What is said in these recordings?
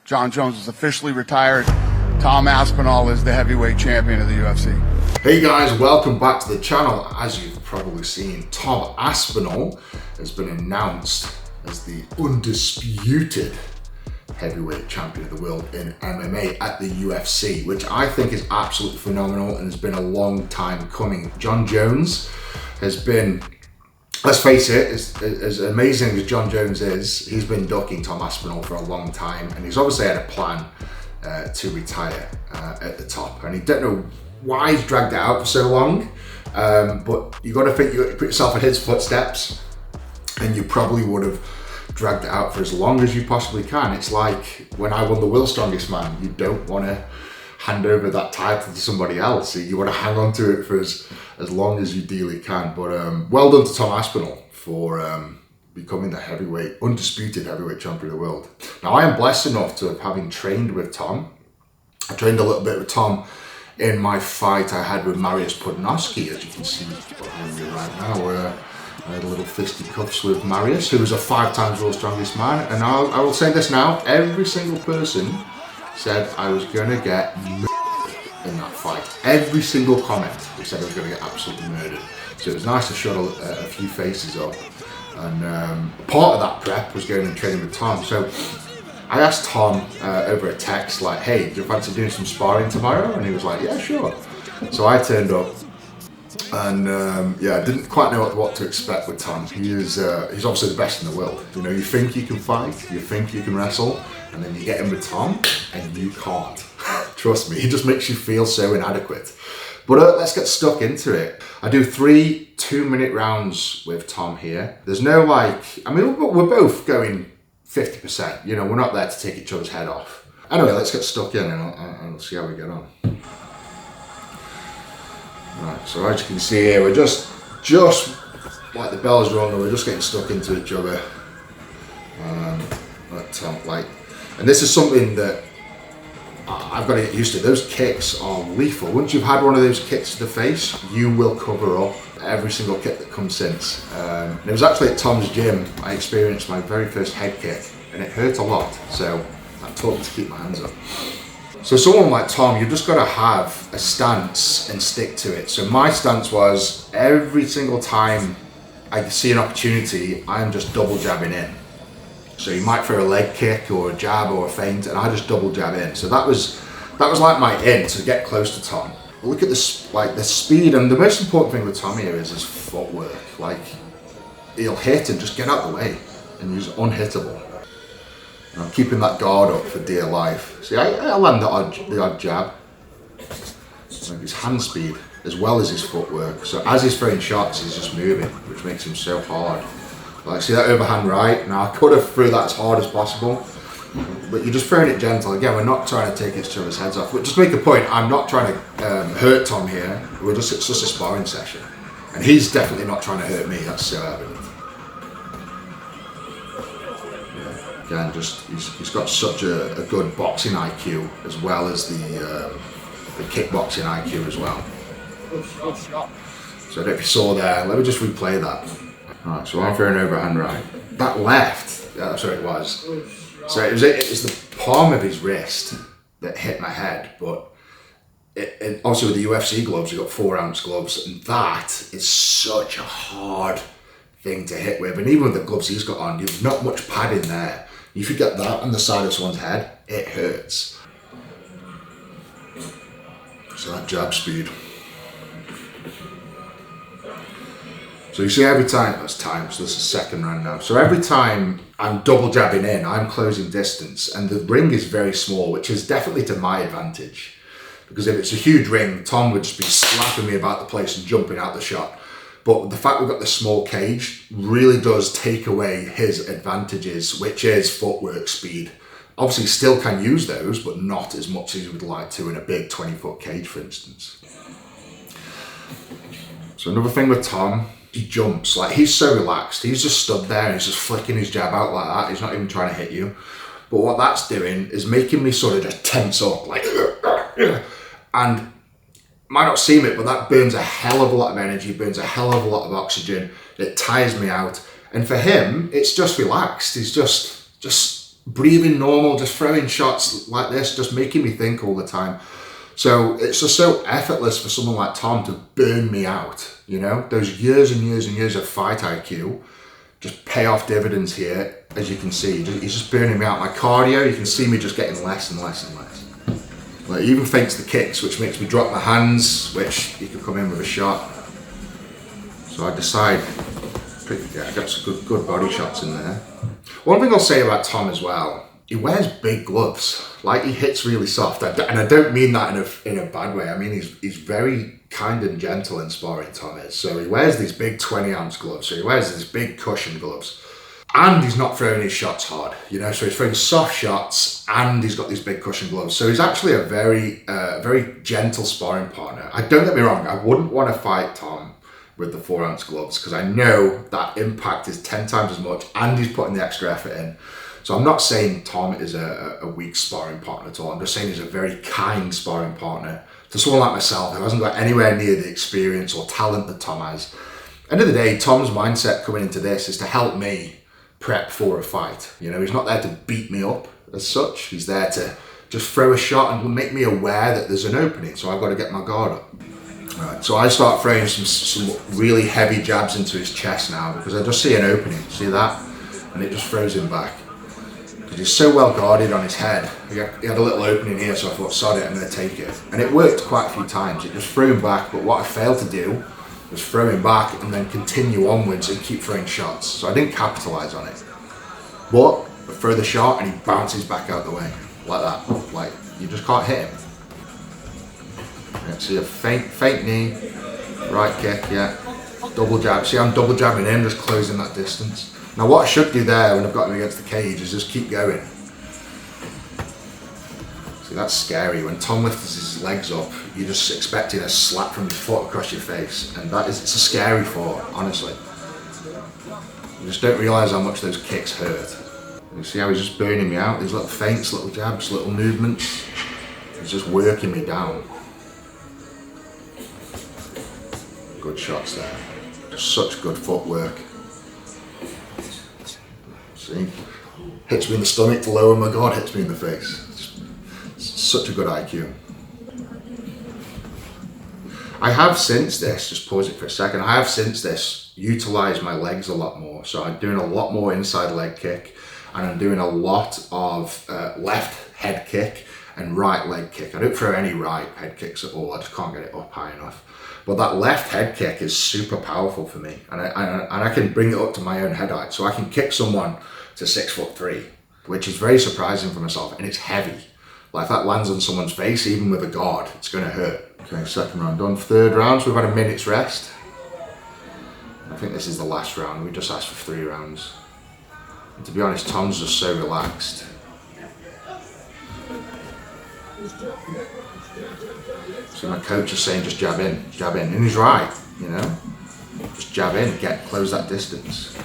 Jon Jones is officially retired. Tom Aspinall is the heavyweight champion of the UFC. Hey guys, welcome back to the channel. As you've probably seen, Tom Aspinall has been announced as the undisputed heavyweight champion of the world in MMA at the UFC, which I think is absolutely phenomenal and has been a long time coming. Jon Jones has been, let's face it, as amazing as Jon Jones is, he's been ducking Tom Aspinall for a long time, and he's obviously had a plan to retire at the top. And he don't know why he's dragged it out for so long, but you got to think, you got to put yourself in his footsteps, and you probably would have dragged it out for as long as you possibly can. It's like when I won the World's Strongest Man, you don't want to hand over that title to somebody else. You want to hang on to it for as long as you ideally can. But well done to Tom Aspinall for becoming the undisputed heavyweight champion of the world. Now, I am blessed enough to have having trained with Tom. I trained a little bit with Tom in my fight I had with Mariusz Podnoski, as you can see behind me right now, where I had a little fisticuffs with Mariusz, who was a 5-time World's Strongest Man. And I will say this now, every single person said I was going to get murdered in that fight. Every single comment, they said I was going to get absolutely murdered. So it was nice to shut a few faces up. And part of that prep was going and training with Tom. So I asked Tom over a text, like, hey, do you fancy doing some sparring tomorrow? And he was like, yeah, sure. So I turned up, and yeah, I didn't quite know what to expect with Tom. He's obviously the best in the world. You know, you think you can fight, you think you can wrestle, and then you get in with Tom, and you can't. Trust me, he just makes you feel so inadequate. But let's get stuck into it. I do 3 2-minute rounds with Tom here. There's no I mean, we're both going 50%. You know, we're not there to take each other's head off. Anyway, let's get stuck in and I'll see how we get on. Right, so as you can see here, we're just like the bell's rung, we're just getting stuck into each other. And this is something that I've got to get used to. Those kicks are lethal. Once you've had one of those kicks to the face, you will cover up every single kick that comes since. And it was actually at Tom's gym I experienced my very first head kick, and it hurt a lot. So that taught me to keep my hands up. So someone like Tom, you've just got to have a stance and stick to it. So my stance was, every single time I see an opportunity, I'm just double jabbing in. So you might throw a leg kick or a jab or a feint, and I just double jab in. So that was like my in to get close to Tom. Look at this, like the speed, and the most important thing with Tom here is his footwork. Like, he'll hit and just get out the way, and he's unhittable. And I'm keeping that guard up for dear life. See, I land the odd jab. Like his hand speed as well as his footwork. So as he's throwing shots, he's just moving, which makes him so hard. Like, see that overhand right? Now I could have threw that as hard as possible, but you're just throwing it gentle. Again, we're not trying to take each other's heads off. But just make a point, I'm not trying to hurt Tom here. It's just a sparring session. And he's definitely not trying to hurt me, that's so evident. Yeah, again, he's got such a good boxing IQ as well as the kickboxing IQ as well. So I don't know if you saw there, let me just replay that. Right, so I'm throwing overhand right. That left, that's what it was. So it was the palm of his wrist that hit my head, but obviously with the UFC gloves, you've got 4-ounce gloves, and that is such a hard thing to hit with. And even with the gloves he's got on, you've not much padding there. If you get that on the side of someone's head, it hurts. So that jab speed. So you see every time, that's time, so this is second round now. So every time I'm double jabbing in, I'm closing distance, and the ring is very small, which is definitely to my advantage. Because if it's a huge ring, Tom would just be slapping me about the place and jumping out the shot. But the fact we've got the small cage really does take away his advantages, which is footwork, speed. Obviously still can use those, but not as much as you would like to in a big 20-foot cage, for instance. So another thing with Tom, he jumps, like he's so relaxed. He's just stood there and he's just flicking his jab out like that. He's not even trying to hit you. But what that's doing is making me sort of just tense up, like, and might not seem it, but that burns a hell of a lot of energy, burns a hell of a lot of oxygen. It tires me out. And for him, it's just relaxed. He's just breathing normal, just throwing shots like this, just making me think all the time. So it's just so effortless for someone like Tom to burn me out, you know? Those years and years and years of fight IQ just pay off dividends here, as you can see. He's just burning me out. My cardio, you can see me just getting less and less and less. Like, he even fakes the kicks, which makes me drop my hands, which he could come in with a shot. So I decide, I got some good body shots in there. One thing I'll say about Tom as well, he wears big gloves. Like, he hits really soft, and I don't mean that in a bad way. I mean, he's very kind and gentle in sparring, Tom is. So he wears these big 20-ounce gloves. So he wears these big cushion gloves. And he's not throwing his shots hard, you know, so he's throwing soft shots and he's got these big cushion gloves. So he's actually a very gentle sparring partner. Don't get me wrong, I wouldn't want to fight Tom with the 4-ounce gloves because I know that impact is 10 times as much and he's putting the extra effort in. So I'm not saying Tom is a weak sparring partner at all. I'm just saying he's a very kind sparring partner to someone like myself who hasn't got anywhere near the experience or talent that Tom has. End of the day, Tom's mindset coming into this is to help me prep for a fight. You know, he's not there to beat me up as such. He's there to just throw a shot and make me aware that there's an opening. So I've got to get my guard up. Right, so I start throwing some really heavy jabs into his chest now because I just see an opening. See that? And it just throws him back. Because he's so well guarded on his head. He had a little opening here, so I thought, sod it, I'm going to take it. And it worked quite a few times. It just threw him back, but what I failed to do was throw him back and then continue onwards and keep throwing shots. So I didn't capitalise on it. But I throw the shot and he bounces back out the way. Like that. Like, you just can't hit him. Yeah, see a fake knee, right kick, yeah. Double jab. See, I'm double jabbing in, just closing that distance. Now what I should do there when I've got him against the cage is just keep going. See, that's scary. When Tom lifts his legs up, you're just expecting a slap from his foot across your face. And it's a scary thought, honestly. You just don't realise how much those kicks hurt. You see how he's just burning me out? These little feints, little jabs, little movements. He's just working me down. Good shots there. Just such good footwork. See? Hits me in the stomach to lower my guard, hits me in the face. Such a good IQ. I have since this, just pause it for a second, I have since this utilised my legs a lot more. So I'm doing a lot more inside leg kick and I'm doing a lot of left head kick and right leg kick. I don't throw any right head kicks at all, I just can't get it up high enough. But that left head kick is super powerful for me and I can bring it up to my own head height. So I can kick someone to 6'3", which is very surprising for myself, and it's heavy. Like if that lands on someone's face, even with a guard, it's going to hurt. Okay, second round done. Third round, so we've had a minute's rest. I think this is the last round. We just asked for 3 rounds. And to be honest, Tom's just so relaxed. So my coach is saying just jab in, and he's right, you know. Just jab in, close that distance.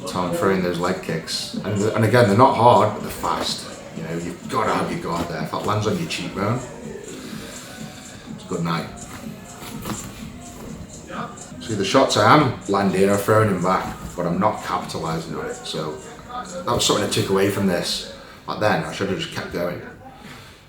Tom throwing those leg kicks, and again they're not hard, but they're fast. You know, you've got to have your guard there. If that lands on your cheekbone, it's a good night. See, the shots I am landing are throwing him back, but I'm not capitalising on it. So that was something I took away from this. Like then, I should have just kept going.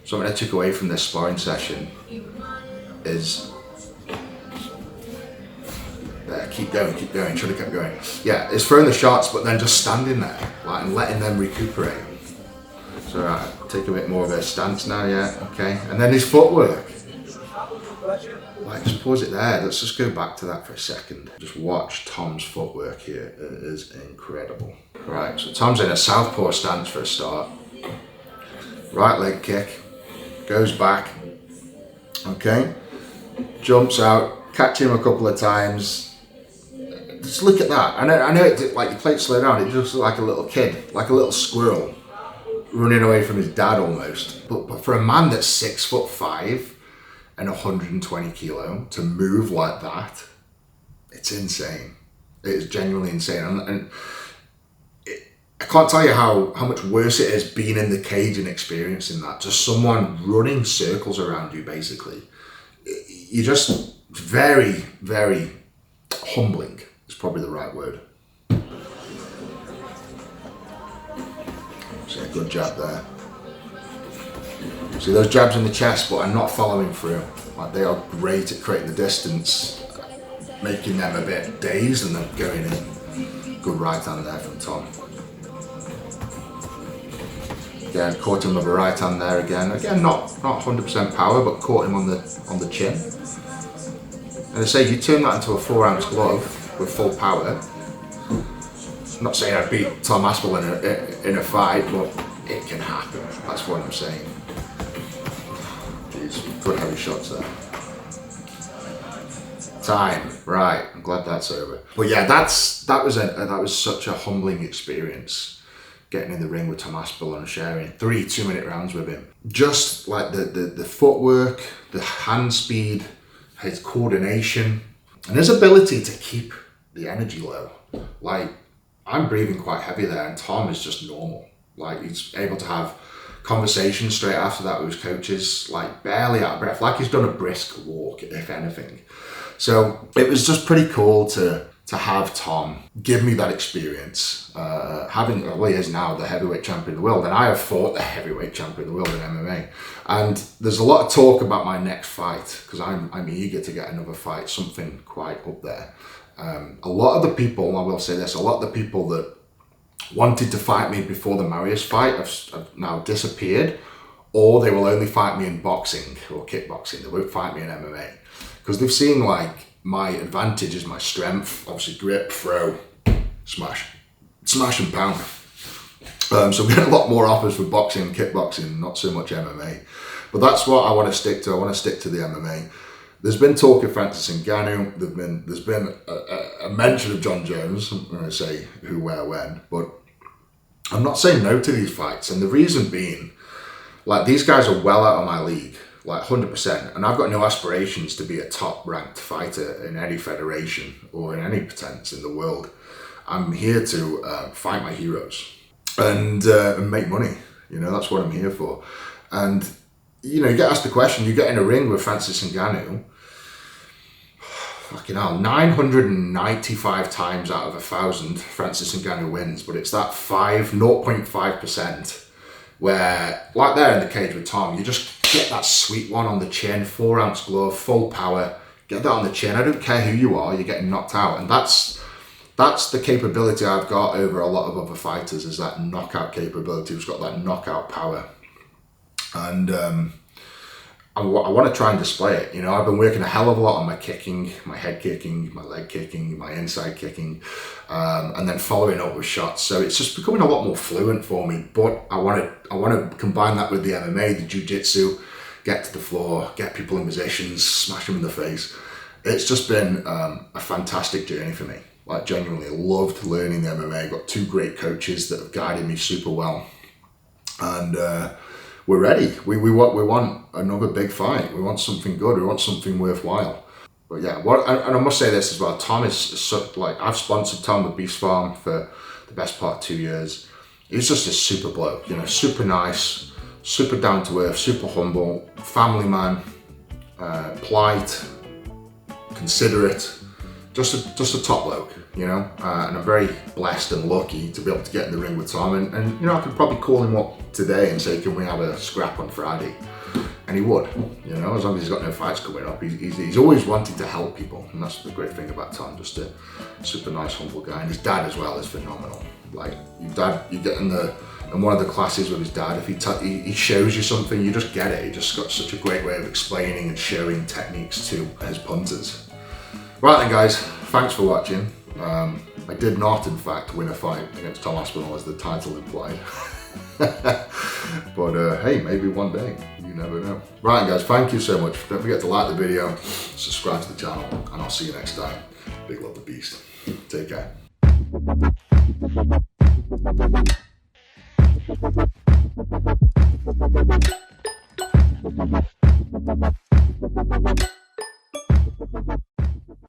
Something I took away from this sparring session is keep going, should have kept going. Yeah, it's throwing the shots, but then just standing there, like, and letting them recuperate. So right, take a bit more of a stance now, yeah, okay. And then his footwork. Like, just pause it there. Let's just go back to that for a second. Just watch Tom's footwork here. It is incredible. Right, so Tom's in a southpaw stance for a start. Right leg kick, goes back, okay. Jumps out, catch him a couple of times. Just look at that. I know it, like, you play it slow down, it just looks like a little kid, like a little squirrel running away from his dad almost. But for a man that's 6'5" and 120 kilo to move like that, it's insane. It is genuinely insane. And I can't tell you how much worse it is being in the cage and experiencing that. Just someone running circles around you, basically. You're just very, very humbling. Is probably the right word. See a good jab there. See those jabs in the chest, but I'm not following through. Like, they are great at creating the distance, making them a bit dazed and then going in. Good right hand there from Tom. Again, caught him with a right hand there again. Again, not 100% power, but caught him on the chin. And I say, you turn that into a 4-ounce glove with full power. I'm not saying I beat Tom Aspinall in a fight, but it can happen. That's what I'm saying. Jeez, good heavy shots there. Time, right? I'm glad that's over. But yeah, that was such a humbling experience. Getting in the ring with Tom Aspinall and sharing 3 2-minute rounds with him. Just like the footwork, the hand speed, his coordination, and his ability to keep the energy low. Like, I'm breathing quite heavy there, and Tom is just normal. Like, he's able to have conversations straight after that with his coaches, like barely out of breath, like he's done a brisk walk, if anything. So it was just pretty cool to have Tom give me that experience, having, well, he is now the heavyweight champion of the world, and I have fought the heavyweight champion of the world in MMA. And there's a lot of talk about my next fight, because I'm eager to get another fight, something quite up there. A lot of the people, I will say this, a lot of the people that wanted to fight me before the Marius fight have now disappeared, or they will only fight me in boxing or kickboxing. They won't fight me in MMA, because they've seen, like, my advantage is my strength, obviously grip, throw, smash and pound. So we get a lot more offers for boxing and kickboxing, not so much MMA. But that's what I want to stick to. I want to stick to the MMA. There's been talk of Francis Ngannou. There's been a mention of John Jones. I'm going to say who, where, when. But I'm not saying no to these fights. And the reason being, like, these guys are well out of my league. Like 100%, and I've got no aspirations to be a top-ranked fighter in any federation or in any pretense in the world. I'm here to fight my heroes and make money. You know, that's what I'm here for. And you know, you get asked the question, you get in a ring with Francis Ngannou, fucking hell, 995 times out of 1,000, Francis Ngannou wins, but it's that 0.5%. Where, like there in the cage with Tom, you just get that sweet one on the chin, 4-ounce glove, full power, get that on the chin. I don't care who you are, you're getting knocked out. And that's the capability I've got over a lot of other fighters, is that knockout capability, who's got that knockout power. And I want to try and display it. You know, I've been working a hell of a lot on my kicking, my head kicking, my leg kicking, my inside kicking, and then following up with shots. So it's just becoming a lot more fluent for me. But I want to combine that with the MMA, the jiu-jitsu, get to the floor, get people in positions, smash them in the face. It's just been a fantastic journey for me. Like, genuinely loved learning the MMA. Got 2 great coaches that have guided me super well, and we're ready. We want another big fight. We want something good. We want something worthwhile. But yeah, and I must say this as well. Tom is like, I've sponsored Tom with Beast Farm for the best part of 2 years. He's just a super bloke, you know, super nice, super down to earth, super humble, family man, polite, considerate, just a top bloke, you know. And I'm very blessed and lucky to be able to get in the ring with Tom. And you know, I could probably call him up today and say, can we have a scrap on Friday? And he would, you know, as long as he's got no fights coming up. He's always wanting to help people, and that's the great thing about Tom. Just a super nice, humble guy. And his dad as well is phenomenal. Like, your dad, you get in one of the classes with his dad, if he shows you something, you just get it. He just got such a great way of explaining and showing techniques to his punters. Right then, guys, thanks for watching. I did not, in fact, win a fight against Tom Aspinall, as the title implied. But hey, maybe one day, you never know. Right guys, thank you so much. Don't forget to like the video, subscribe to the channel, and I'll see you next time. Big love, the beast. Take care.